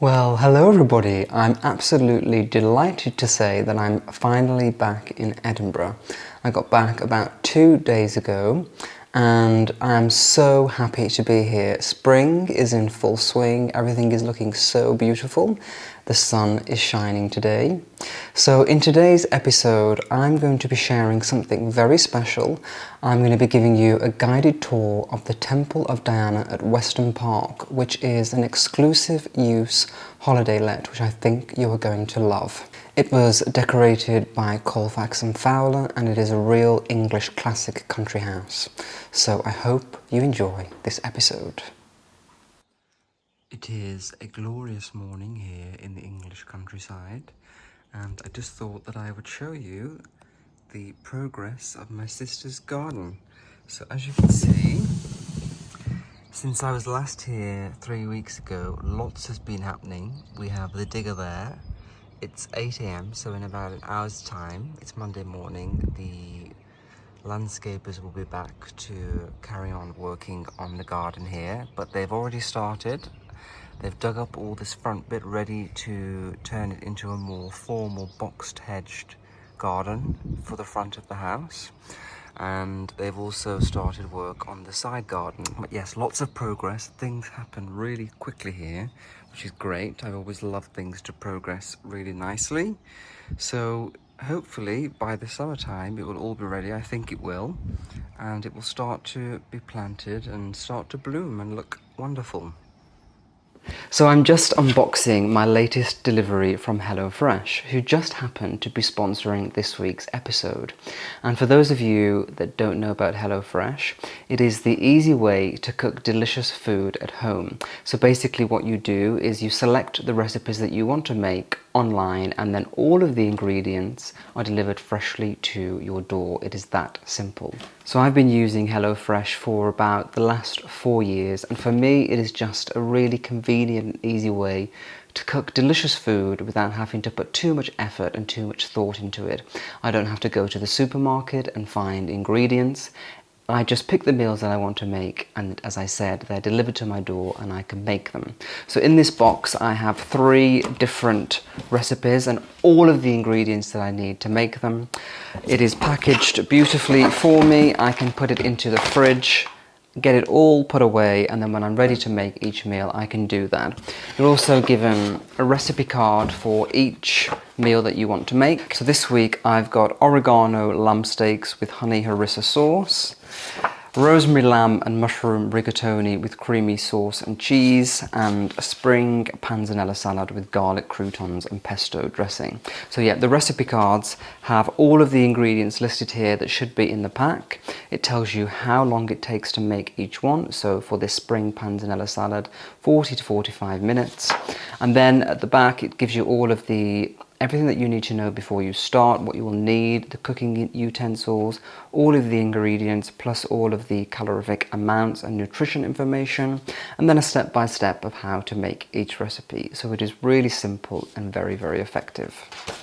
Well, hello everybody. I'm absolutely delighted to say that I'm finally back in Edinburgh. I got back about 2 days ago and I'm so happy to be here. Spring is in full swing, everything is looking so beautiful. The sun is shining today. So in today's episode, I'm going to be sharing something very special. I'm going to be giving you a guided tour of the Temple of Diana at Weston Park, which is an exclusive use holiday let, which I think you are going to love. It was decorated by Colfax and Fowler, and it is a real English classic country house. So I hope you enjoy this episode. It is a glorious morning here in the English countryside, and I just thought that I would show you the progress of my sister's garden. So as you can see, since I was last here 3 weeks ago, lots has been happening. We have the digger there. It's 8 AM, so in about an hour's time, it's Monday morning, the landscapers will be back to carry on working on the garden here, but they've already started. They've dug up all this front bit ready to turn it into a more formal boxed hedged garden for the front of the house. And they've also started work on the side garden. But yes, lots of progress. Things happen really quickly here, which is great. I've always loved things to progress really nicely. So hopefully by the summertime it will all be ready. I think it will, and it will start to be planted and start to bloom and look wonderful. So I'm just unboxing my latest delivery from HelloFresh, who just happened to be sponsoring this week's episode. And for those of you that don't know about HelloFresh, it is the easy way to cook delicious food at home. So basically what you do is you select the recipes that you want to make online, and then all of the ingredients are delivered freshly to your door. It is that simple. So I've been using HelloFresh for about the last 4 years, and for me it is just a really convenient and easy way to cook delicious food without having to put too much effort and too much thought into it. I don't have to go to the supermarket and find ingredients. I just pick the meals that I want to make, and as I said, they're delivered to my door and I can make them. So in this box I have 3 different recipes and all of the ingredients that I need to make them. It is packaged beautifully for me. I can put it into the fridge, get it all put away, and then when I'm ready to make each meal I can do that. You're also given a recipe card for each meal that you want to make. So this week I've got oregano lamb steaks with honey harissa sauce, rosemary lamb and mushroom rigatoni with creamy sauce and cheese, and a spring panzanella salad with garlic croutons and pesto dressing. So yeah, the recipe cards have all of the ingredients listed here that should be in the pack. It tells you how long it takes to make each one. So for this spring panzanella salad, 40 to 45 minutes. And then at the back it gives you all of everything that you need to know before you start, what you will need, the cooking utensils, all of the ingredients, plus all of the calorific amounts and nutrition information, and then a step-by-step of how to make each recipe. So it is really simple and very, very effective.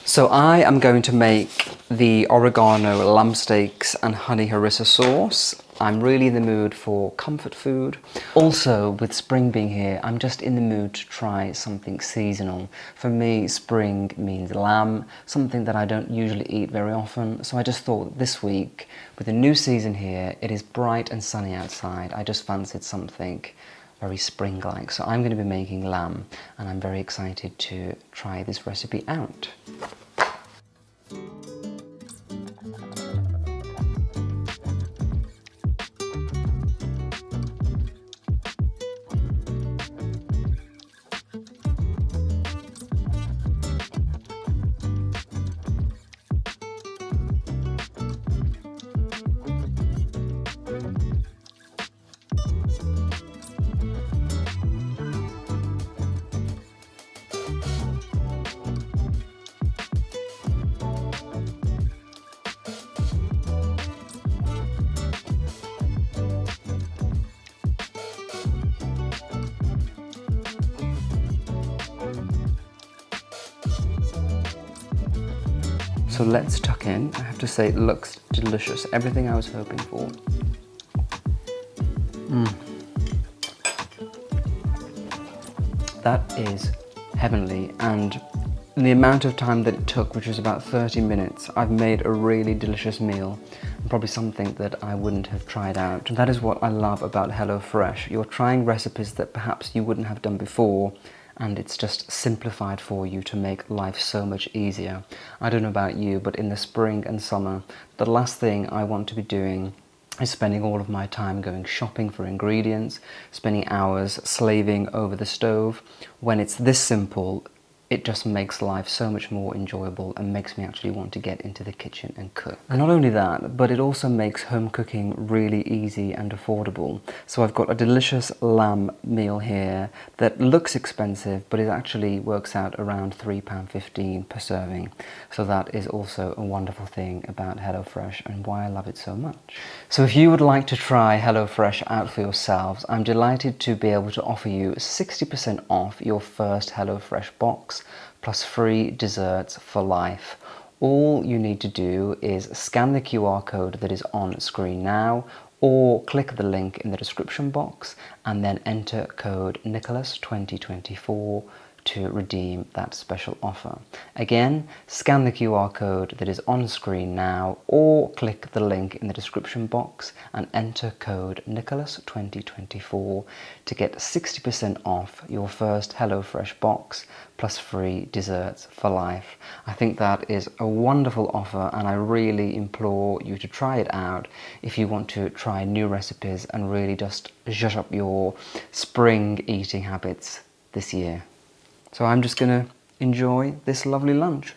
So I am going to make the oregano lamb steaks and honey harissa sauce. I'm really in the mood for comfort food. Also, with spring being here, I'm just in the mood to try something seasonal. For me, spring means lamb, something that I don't usually eat very often. So I just thought this week, with the new season here, it is bright and sunny outside. I just fancied something very spring-like. So I'm going to be making lamb, and I'm very excited to try this recipe out. So let's tuck in. I have to say it looks delicious. Everything I was hoping for. That is heavenly, and in the amount of time that it took, which was about 30 minutes, I've made a really delicious meal, and probably something that I wouldn't have tried out. And that is what I love about HelloFresh. You're trying recipes that perhaps you wouldn't have done before, and it's just simplified for you to make life so much easier. I don't know about you, but in the spring and summer, the last thing I want to be doing is spending all of my time going shopping for ingredients, spending hours slaving over the stove. When it's this simple, it just makes life so much more enjoyable and makes me actually want to get into the kitchen and cook. And not only that, but it also makes home cooking really easy and affordable. So I've got a delicious lamb meal here that looks expensive, but it actually works out around £3.15 per serving. So that is also a wonderful thing about HelloFresh and why I love it so much. So if you would like to try HelloFresh out for yourselves, I'm delighted to be able to offer you 60% off your first HelloFresh box, plus free desserts for life. All you need to do is scan the QR code that is on screen now, or click the link in the description box and then enter code Nicolas 2024 to redeem that special offer. Again, scan the QR code that is on screen now, or click the link in the description box and enter code Nicolas 2024 to get 60% off your first HelloFresh box plus free desserts for life. I think that is a wonderful offer, and I really implore you to try it out if you want to try new recipes and really just zhuzh up your spring eating habits this year. So I'm just going to enjoy this lovely lunch.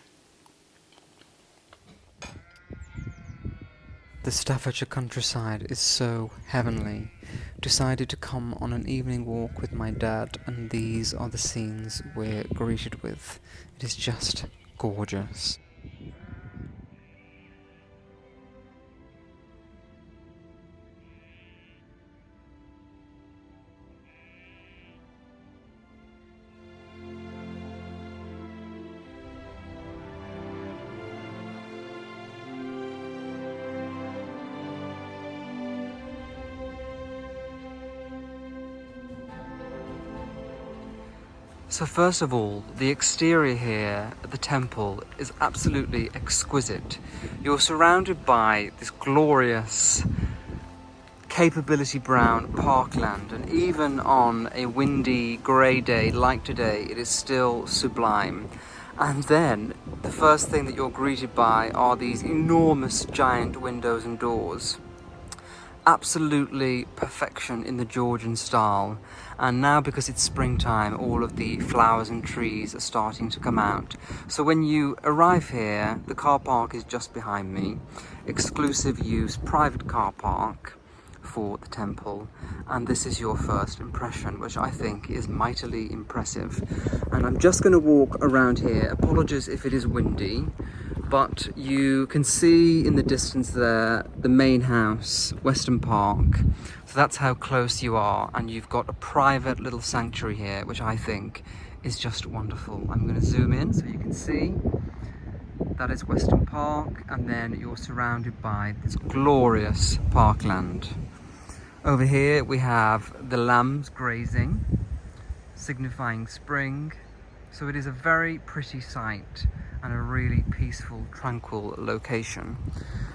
The Staffordshire countryside is so heavenly. Decided to come on an evening walk with my dad, and these are the scenes we're greeted with. It is just gorgeous. So first of all, the exterior here at the temple is absolutely exquisite. You're surrounded by this glorious capability brown parkland, and even on a windy grey day like today, it is still sublime. And then the first thing that you're greeted by are these enormous giant windows and doors. Absolutely perfection in the Georgian style. And now, because it's springtime, all of the flowers and trees are starting to come out. So when you arrive here, the car park is just behind me. Exclusive use private car park for the temple, and this is your first impression, which I think is mightily impressive. And I'm just going to walk around here. Apologies if it is windy, but you can see in the distance there the main house, Weston Park. So that's how close you are, and you've got a private little sanctuary here, which I think is just wonderful. I'm going to zoom in so you can see. That is Weston Park, and then you're surrounded by this glorious parkland. Over here we have the lambs grazing, signifying spring. So it is a very pretty sight and a really peaceful, tranquil location.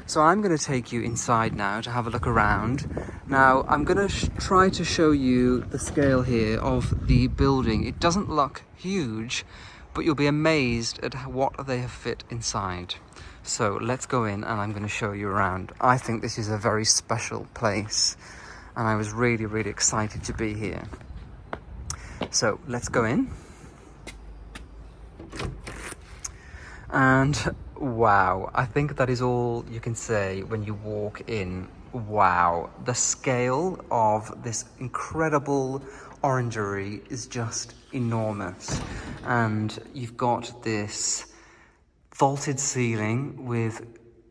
So I'm going to take you inside now to have a look around. Now I'm going to try to show you the scale here of the building. It doesn't look huge, but you'll be amazed at what they have fit inside. So let's go in and I'm going to show you around. I think this is a very special place, and I was really, really excited to be here. So let's go in. And wow, I think that is all you can say when you walk in. Wow, the scale of this incredible orangery is just enormous. And you've got this vaulted ceiling with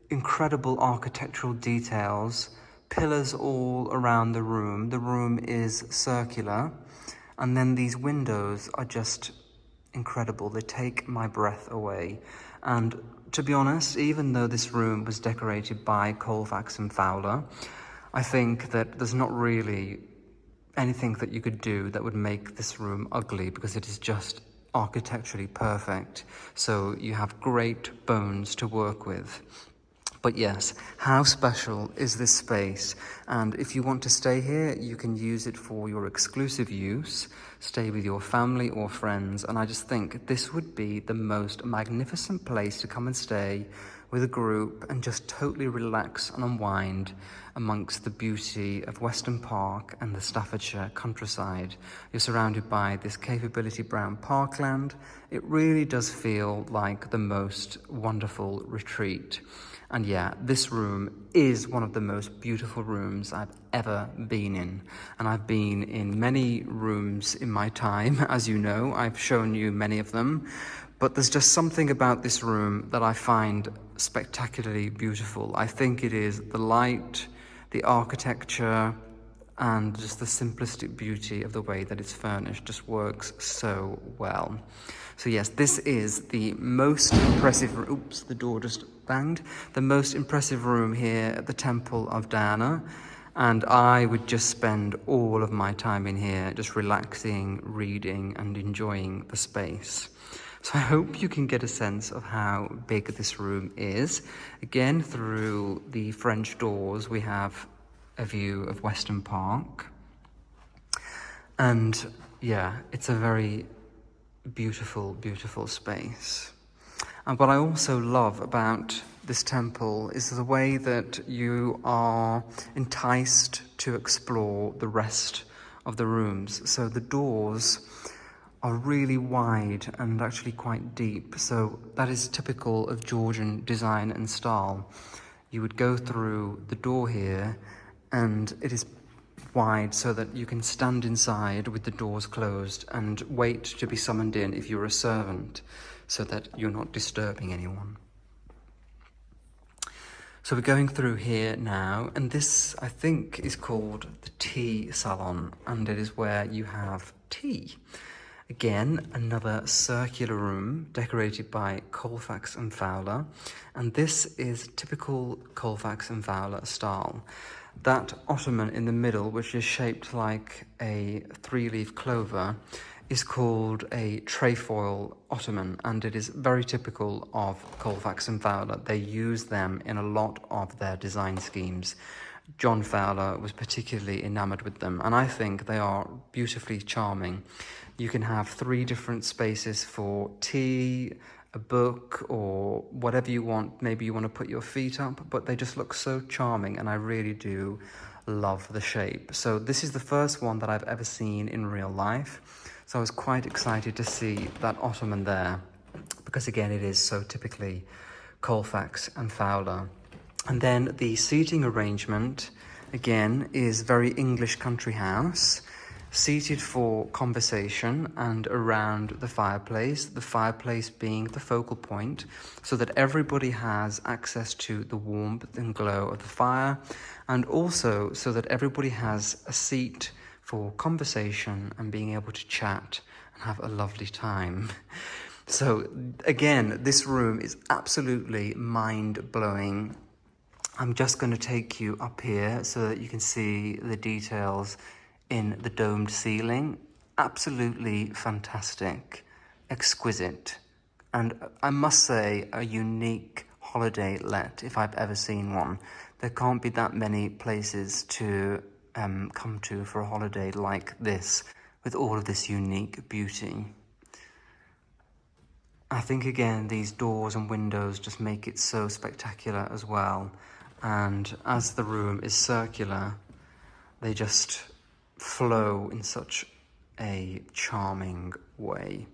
incredible architectural details, pillars all around the room. The room is circular, and then these windows are just incredible. They take my breath away. And to be honest, even though this room was decorated by Colfax and Fowler, I think that there's not really anything that you could do that would make this room ugly, because it is just architecturally perfect. So you have great bones to work with. But yes, how special is this space? And if you want to stay here, you can use it for your exclusive use, stay with your family or friends. And I just think this would be the most magnificent place to come and stay with a group and just totally relax and unwind amongst the beauty of Weston Park and the Staffordshire countryside. You're surrounded by this capability brown parkland. It really does feel like the most wonderful retreat. And yeah, this room is one of the most beautiful rooms I've ever been in. And I've been in many rooms in my time, as you know. I've shown you many of them. But there's just something about this room that I find spectacularly beautiful. I think it is the light, the architecture, and just the simplistic beauty of the way that it's furnished just works so well. So yes, this is the most impressive, oops, the door just banged, the most impressive room here at the Temple of Diana, and I would just spend all of my time in here just relaxing, reading and enjoying the space. So I hope you can get a sense of how big this room is. Again, through the French doors we have a view of Weston Park, and yeah, it's a very beautiful, beautiful space. And what I also love about this temple is the way that you are enticed to explore the rest of the rooms. So the doors are really wide and actually quite deep. So that is typical of Georgian design and style. You would go through the door here and it is wide so that you can stand inside with the doors closed and wait to be summoned in if you're a servant, so that you're not disturbing anyone. So we're going through here now, and this I think is called the tea salon, and it is where you have tea. Again, another circular room decorated by Colfax and Fowler, and this is typical Colfax and Fowler style. That ottoman in the middle, which is shaped like a three-leaf clover, is called a trefoil ottoman, and it is very typical of Colfax and Fowler. They use them in a lot of their design schemes. John Fowler was particularly enamored with them, and I think they are beautifully charming. You can have 3 different spaces for tea, a book, or whatever you want. Maybe you want to put your feet up, but they just look so charming, and I really do love the shape. So this is the first one that I've ever seen in real life. So I was quite excited to see that ottoman there, because again, it is so typically Colfax and Fowler. And then the seating arrangement, again, is very English country house, seated for conversation and around the fireplace being the focal point, so that everybody has access to the warmth and glow of the fire, and also so that everybody has a seat for conversation and being able to chat and have a lovely time. So again, this room is absolutely mind-blowing. I'm just going to take you up here so that you can see the details in the domed ceiling. Absolutely fantastic, exquisite, and I must say a unique holiday let if I've ever seen one. There can't be that many places to come to for a holiday like this, with all of this unique beauty. I think again these doors and windows just make it so spectacular as well, and as the room is circular, they just flow in such a charming way.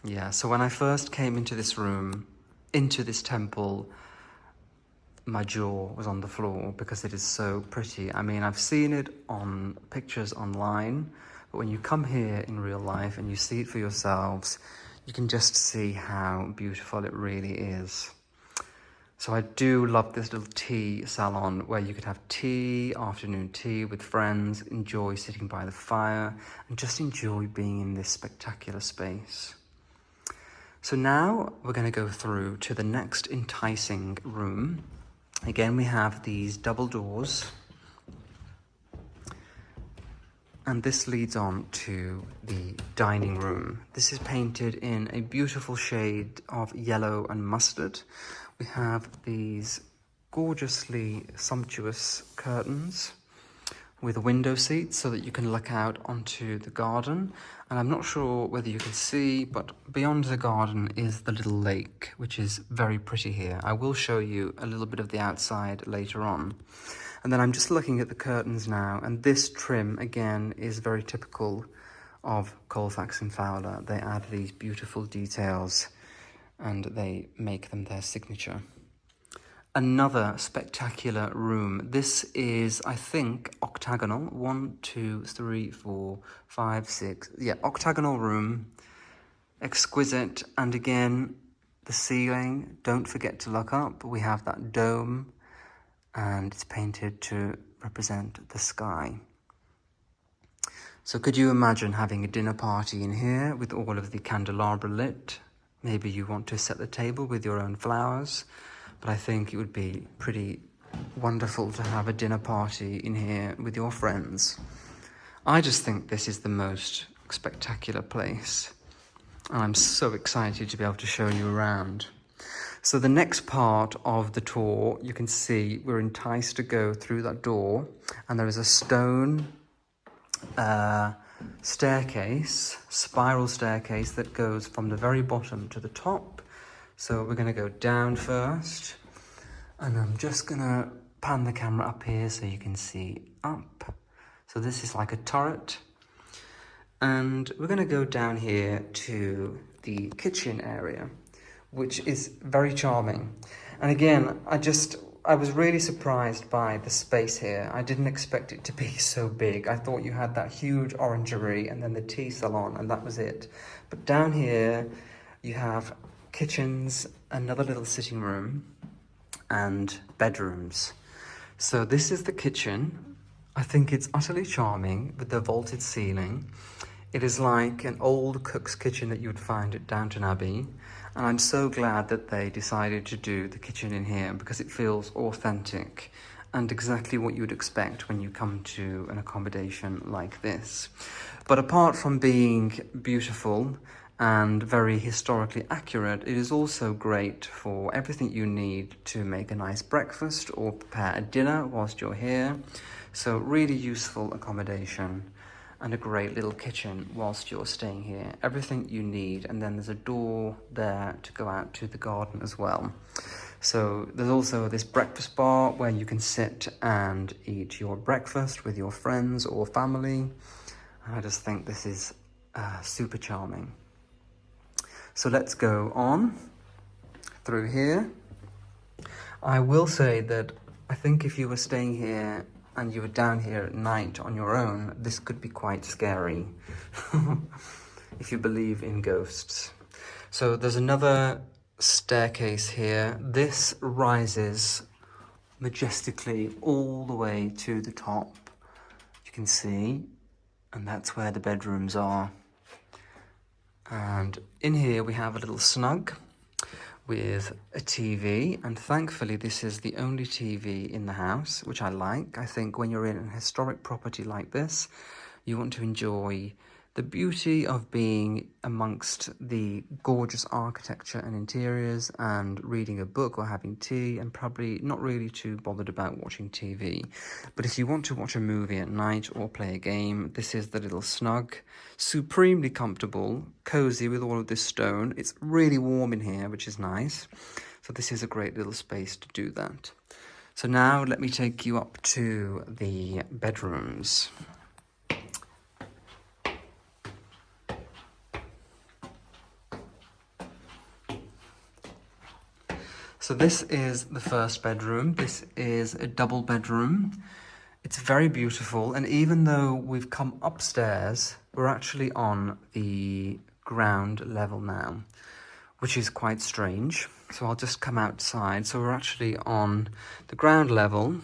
Yeah, so when I first came into this room, into this temple, my jaw was on the floor because it is so pretty. I mean, I've seen it on pictures online, but when you come here in real life and you see it for yourselves, you can just see how beautiful it really is. So I do love this little tea salon where you could have tea, afternoon tea with friends, enjoy sitting by the fire, and just enjoy being in this spectacular space. So now we're going to go through to the next enticing room. Again, we have these double doors, And this leads on to the dining room. This is painted in a beautiful shade of yellow and mustard. We have these gorgeously sumptuous curtains with window seats so that you can look out onto the garden. And I'm not sure whether you can see, but beyond the garden is the little lake, which is very pretty here. I will show you a little bit of the outside later on. And then I'm just looking at the curtains now, and this trim again is very typical of Colfax and Fowler. They add these beautiful details and they make them their signature. Another spectacular room. This is, I think, octagonal. 1, 2, 3, 4, 5, 6. Yeah, octagonal room. Exquisite. And again, the ceiling, don't forget to look up. We have that dome and it's painted to represent the sky. So could you imagine having a dinner party in here with all of the candelabra lit? Maybe you want to set the table with your own flowers. But I think it would be pretty wonderful to have a dinner party in here with your friends. I just think this is the most spectacular place. And I'm so excited to be able to show you around. So the next part of the tour, you can see we're enticed to go through that door. And there is a stone staircase, spiral staircase that goes from the very bottom to the top. So we're going to go down first, and I'm just going to pan the camera up here so you can see up. So this is like a turret, and we're going to go down here to the kitchen area, which is very charming. And again, I was really surprised by the space here. I didn't expect it to be so big. I thought you had that huge orangery and then the tea salon, and that was it. But down here you have kitchens, another little sitting room, and bedrooms. So this is the kitchen. I think it's utterly charming with the vaulted ceiling. It is like an old cook's kitchen that you would find at Downton Abbey. And I'm so glad that they decided to do the kitchen in here because it feels authentic and exactly what you would expect when you come to an accommodation like this. But apart from being beautiful and very historically accurate, it is also great for everything you need to make a nice breakfast or prepare a dinner whilst you're here. So really useful accommodation and a great little kitchen whilst you're staying here. Everything you need, and then there's a door there to go out to the garden as well. So there's also this breakfast bar where you can sit and eat your breakfast with your friends or family. I just think this is super charming. So let's go on through here. I will say that I think if you were staying here and you were down here at night on your own, this could be quite scary if you believe in ghosts. So there's another staircase here. This rises majestically all the way to the top, you can see, and that's where the bedrooms are. And in here we have a little snug with a TV, and thankfully this is the only TV in the house, which I like. I think when you're in a historic property like this, you want to enjoy the beauty of being amongst the gorgeous architecture and interiors and reading a book or having tea, and probably not really too bothered about watching TV. But if you want to watch a movie at night or play a game, this is the little snug, supremely comfortable, cozy with all of this stone. It's really warm in here, which is nice. So this is a great little space to do that. So now let me take you up to the bedrooms. So this is the first bedroom. This is a double bedroom. It's very beautiful, and even though we've come upstairs, we're actually on the ground level now, which is quite strange. So I'll just come outside. So we're actually on the ground level,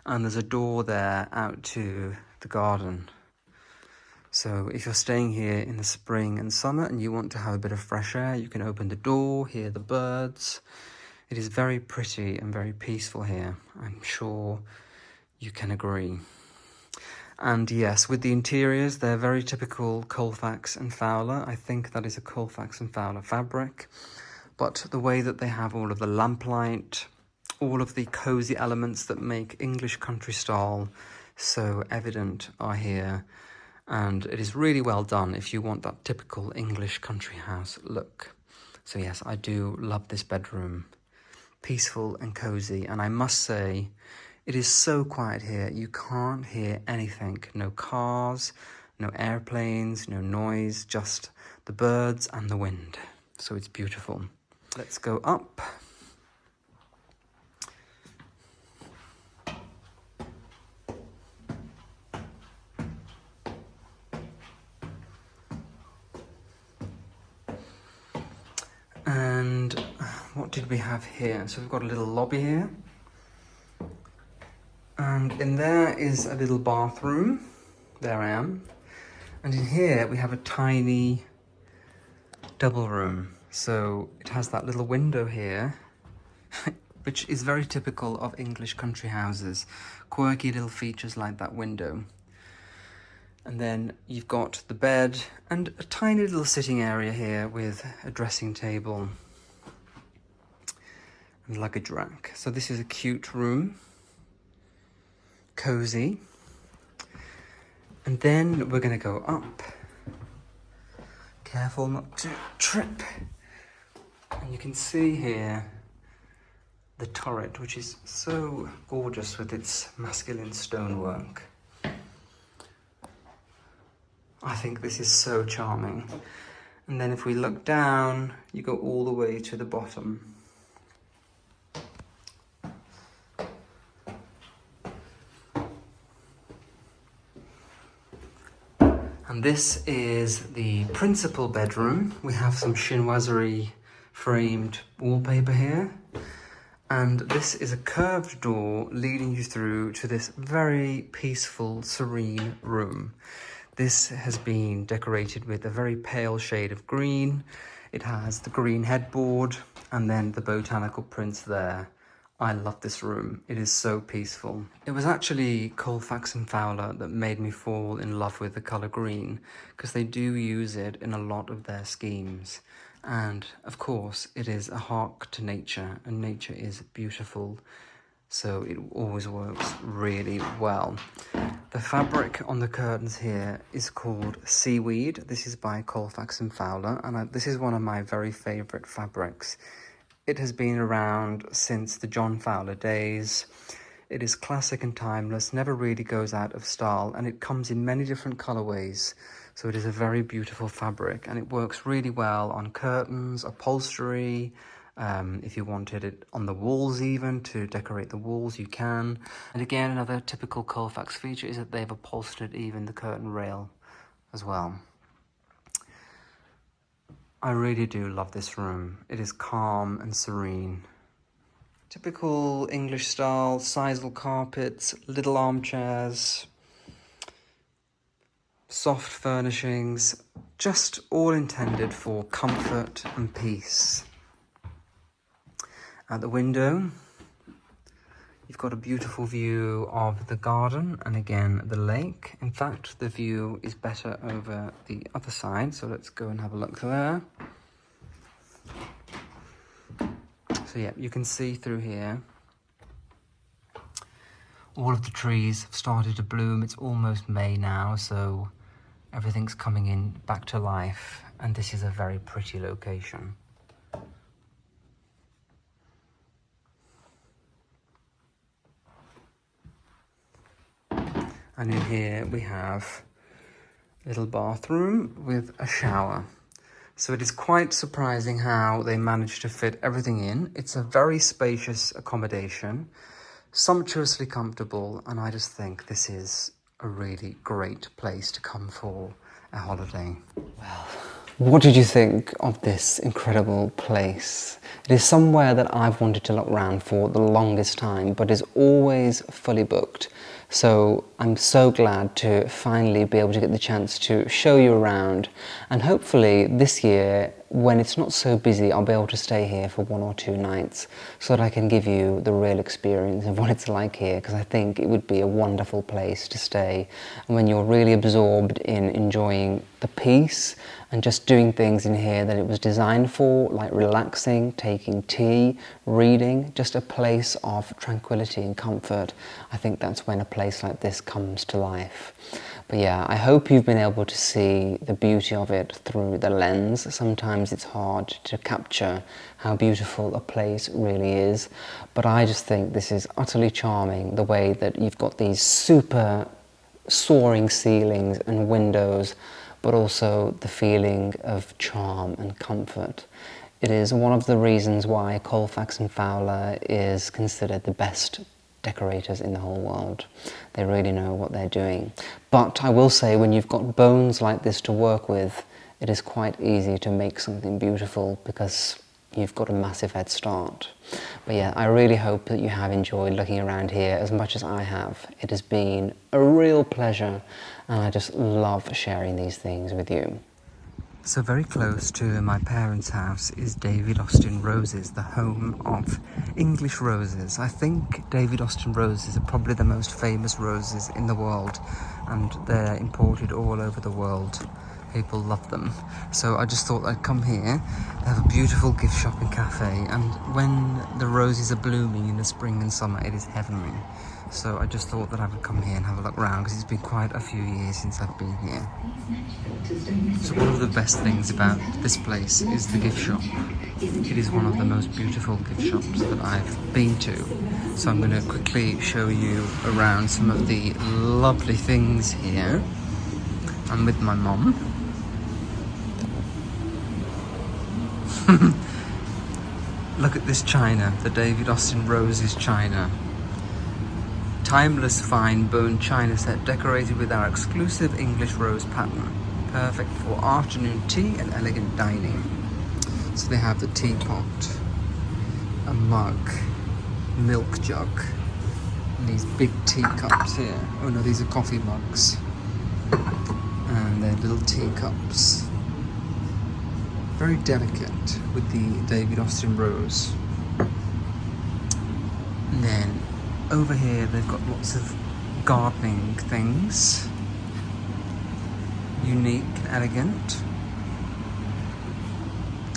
and there's a door there out to the garden. So if you're staying here in the spring and summer and you want to have a bit of fresh air, you can open the door, hear the birds. It is very pretty and very peaceful here. I'm sure you can agree. And yes, with the interiors, they're very typical Colfax and Fowler. I think that is a Colfax and Fowler fabric. But the way that they have all of the lamplight, all of the cozy elements that make English country style so evident are here. And it is really well done if you want that typical English country house look. So yes, I do love this bedroom. Peaceful and cozy, and I must say, it is so quiet here, you can't hear anything. No cars, no airplanes, no noise, just the birds and the wind. So it's beautiful. Let's go up. And what did we have here? So we've got a little lobby here. And in there is a little bathroom. There I am. And in here we have a tiny double room. So it has that little window here, which is very typical of English country houses. Quirky little features like that window. And then you've got the bed and a tiny little sitting area here with a dressing table and luggage rack. So this is a cute room. Cozy. And then we're going to go up. Careful not to trip. And you can see here the turret, which is so gorgeous with its masculine stonework. I think this is so charming. And then if we look down, you go all the way to the bottom. And this is the principal bedroom. We have some chinoiserie framed wallpaper here. And this is a curved door leading you through to this very peaceful, serene room. This has been decorated with a very pale shade of green. It has the green headboard and then the botanical prints there. I love this room. It is so peaceful. It was actually Colfax and Fowler that made me fall in love with the colour green, because they do use it in a lot of their schemes. And of course, it is a hark to nature, and nature is beautiful. So it always works really well. The fabric on the curtains here is called Seaweed. This is by Colfax and Fowler, and this is one of my very favourite fabrics. It has been around since the John Fowler days. It is classic and timeless, never really goes out of style, and it comes in many different colorways. So it is a very beautiful fabric, and it works really well on curtains, upholstery. If you wanted it on the walls even, to decorate the walls, you can. And again, another typical Colfax feature is that they've upholstered even the curtain rail as well. I really do love this room. It is calm and serene. Typical English style, sizable carpets, little armchairs, soft furnishings, just all intended for comfort and peace. At the window, you've got a beautiful view of the garden and again the lake. In fact, the view is better over the other side, so let's go and have a look there. So yeah, you can see through here. All of the trees have started to bloom. It's almost May now, so everything's coming in back to life, and this is a very pretty location. And in here we have a little bathroom with a shower. So it is quite surprising how they managed to fit everything in. It's a very spacious accommodation, sumptuously comfortable, and I just think this is a really great place to come for a holiday. Well, what did you think of this incredible place? It is somewhere that I've wanted to look around for the longest time, but is always fully booked. So I'm so glad to finally be able to get the chance to show you around, and hopefully this year, when it's not so busy, I'll be able to stay here for 1 or 2 nights so that I can give you the real experience of what it's like here, because I think it would be a wonderful place to stay. And when you're really absorbed in enjoying the peace and just doing things in here that it was designed for, like relaxing, taking tea, reading, just a place of tranquility and comfort, I think that's when a place like this comes to life. But yeah, I hope you've been able to see the beauty of it through the lens. Sometimes it's hard to capture how beautiful a place really is, but I just think this is utterly charming, the way that you've got these super soaring ceilings and windows, but also the feeling of charm and comfort. It is one of the reasons why Colfax and Fowler is considered the best decorators in the whole world. They really know what they're doing. But I will say, when you've got bones like this to work with, it is quite easy to make something beautiful because you've got a massive head start. But yeah, I really hope that you have enjoyed looking around here as much as I have. It has been a real pleasure, and I just love sharing these things with you. So very close to my parents' house is David Austin Roses, the home of English roses. I think David Austin roses are probably the most famous roses in the world, and they're imported all over the world. People love them. So I just thought I'd come here. They have a beautiful gift shop and cafe, and when the roses are blooming in the spring and summer, it is heavenly. So I just thought that I would come here and have a look around, because it's been quite a few years since I've been here. So one of the best things about this place is the gift shop. It is one of the most beautiful gift shops that I've been to. So I'm going to quickly show you around some of the lovely things here. I'm with my mum. Look at this china, the David Austin Roses china. Timeless fine bone china set decorated with our exclusive English rose pattern. Perfect for afternoon tea and elegant dining. So they have the teapot, a mug, milk jug, and these big teacups here. Oh no, these are coffee mugs. And they're little teacups. Very delicate with the David Austin rose. And then over here they've got lots of gardening things. Unique and elegant.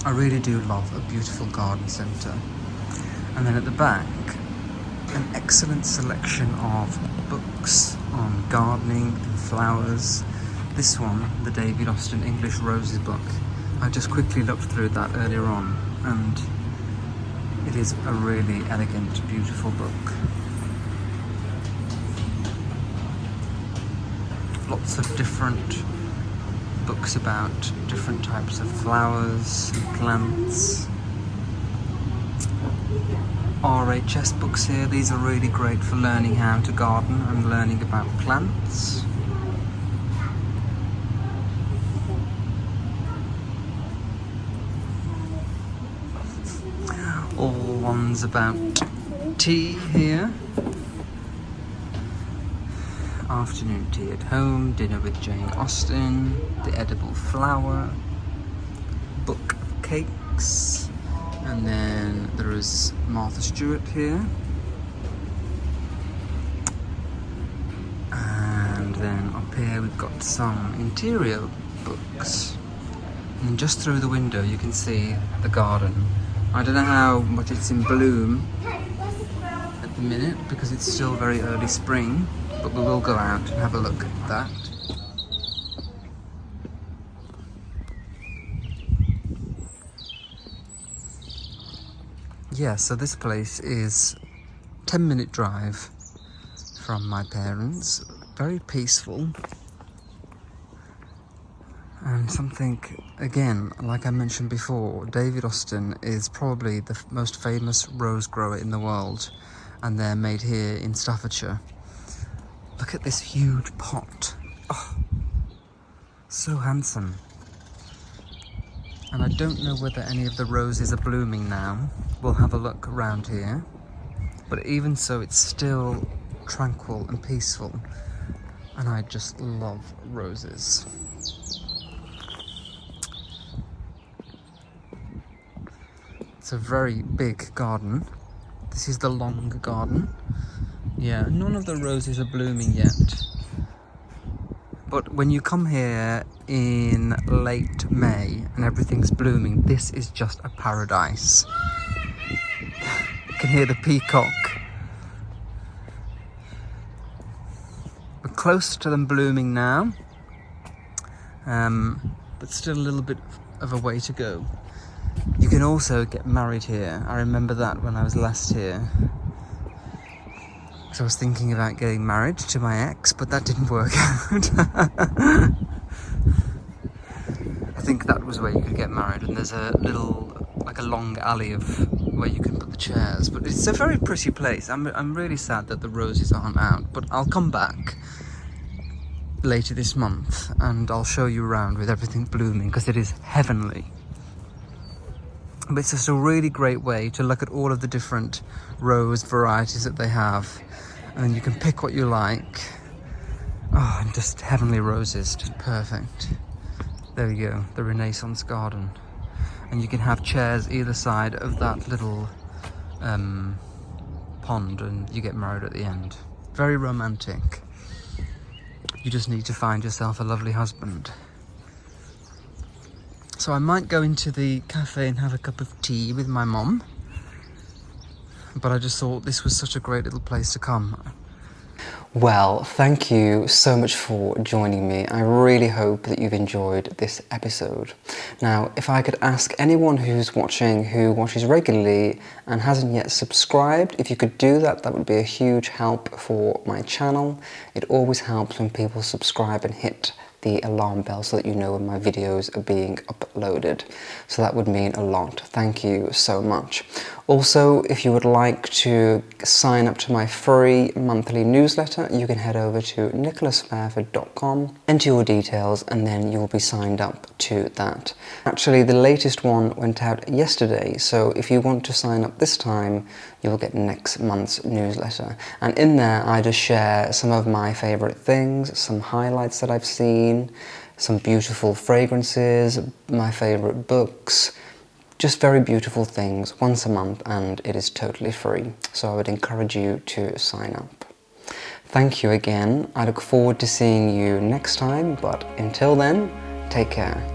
I really do love a beautiful garden centre. And then at the back, an excellent selection of books on gardening and flowers. This one, the David Austin English Roses book, I just quickly looked through that earlier on, and it is a really elegant, beautiful book. Lots of different books about different types of flowers and plants. RHS books here. These are really great for learning how to garden and learning about plants. All ones about tea here. Afternoon tea at home, dinner with Jane Austen, the edible flower, book of cakes, and then there is Martha Stewart here. And then up here we've got some interior books. And just through the window you can see the garden. I don't know how much it's in bloom at the minute because it's still very early spring, but we will go out and have a look at that. Yeah, so this place is 10-minute drive from my parents. Very peaceful. And something, again, like I mentioned before, David Austin is probably the most famous rose grower in the world, and they're made here in Staffordshire. Look at this huge pot. Oh, so handsome. And I don't know whether any of the roses are blooming now. We'll have a look around here. But even so, it's still tranquil and peaceful. and I just love roses. It's a very big garden. This is the long garden. Yeah, none of the roses are blooming yet. But when you come here in late May and everything's blooming, this is just a paradise. You can hear the peacock. We're close to them blooming now, but still a little bit of a way to go. You can also get married here. I remember that when I was last here. So I was thinking about getting married to my ex, but that didn't work out. I think that was where you could get married, and there's a little, like a long alley of where you can put the chairs. But it's a very pretty place. I'm really sad that the roses aren't out, but I'll come back later this month and I'll show you around with everything blooming, because it is heavenly. But it's just a really great way to look at all of the different rose varieties that they have, and you can pick what you like. Oh, and just heavenly roses, just perfect. There we go, the Renaissance garden. And you can have chairs either side of that little pond, and you get married at the end. Very romantic. You just need to find yourself a lovely husband. So I might go into the cafe and have a cup of tea with my mum, but I just thought this was such a great little place to come. Well, thank you so much for joining me. I really hope that you've enjoyed this episode. Now, if I could ask anyone who's watching, who watches regularly and hasn't yet subscribed, if you could do that, that would be a huge help for my channel. It always helps when people subscribe and hit the alarm bell so that you know when my videos are being uploaded. So that would mean a lot. Thank you so much. Also, if you would like to sign up to my free monthly newsletter, you can head over to nicholasfairford.com, enter your details, and then you'll be signed up to that. Actually, the latest one went out yesterday, so if you want to sign up this time, you'll get next month's newsletter. And in there, I just share some of my favorite things, some highlights that I've seen, some beautiful fragrances, my favorite books, just very beautiful things once a month, and it is totally free. So I would encourage you to sign up. Thank you again. I look forward to seeing you next time, but until then, take care.